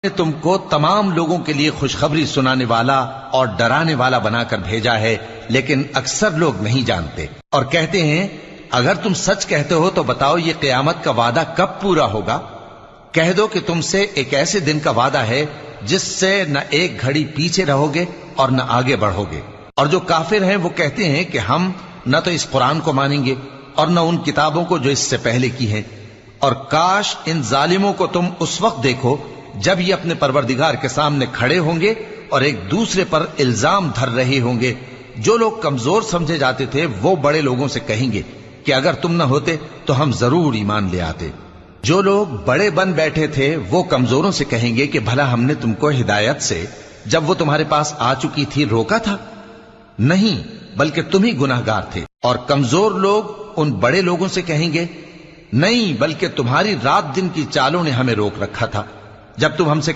نے تم کو تمام لوگوں کے لیے خوشخبری سنانے والا اور ڈرانے والا بنا کر بھیجا ہے، لیکن اکثر لوگ نہیں جانتے اور کہتے ہیں اگر تم سچ کہتے ہو تو بتاؤ یہ قیامت کا وعدہ کب پورا ہوگا؟ کہہ دو کہ تم سے ایک ایسے دن کا وعدہ ہے جس سے نہ ایک گھڑی پیچھے رہو گے اور نہ آگے بڑھو گے۔ اور جو کافر ہیں وہ کہتے ہیں کہ ہم نہ تو اس قرآن کو مانیں گے اور نہ ان کتابوں کو جو اس سے پہلے کی ہیں، اور کاش ان ظالموں کو تم اس وقت دیکھو جب یہ اپنے پروردگار کے سامنے کھڑے ہوں گے اور ایک دوسرے پر الزام دھر رہے ہوں گے۔ جو لوگ کمزور سمجھے جاتے تھے وہ بڑے لوگوں سے کہیں گے کہ اگر تم نہ ہوتے تو ہم ضرور ایمان لے آتے۔ جو لوگ بڑے بن بیٹھے تھے وہ کمزوروں سے کہیں گے کہ بھلا ہم نے تم کو ہدایت سے جب وہ تمہارے پاس آ چکی تھی روکا تھا؟ نہیں، بلکہ تم ہی گناہ گار تھے۔ اور کمزور لوگ ان بڑے لوگوں سے کہیں گے نہیں، بلکہ تمہاری رات دن کی چالوں نے ہمیں روک رکھا تھا۔ جب تم ہم سے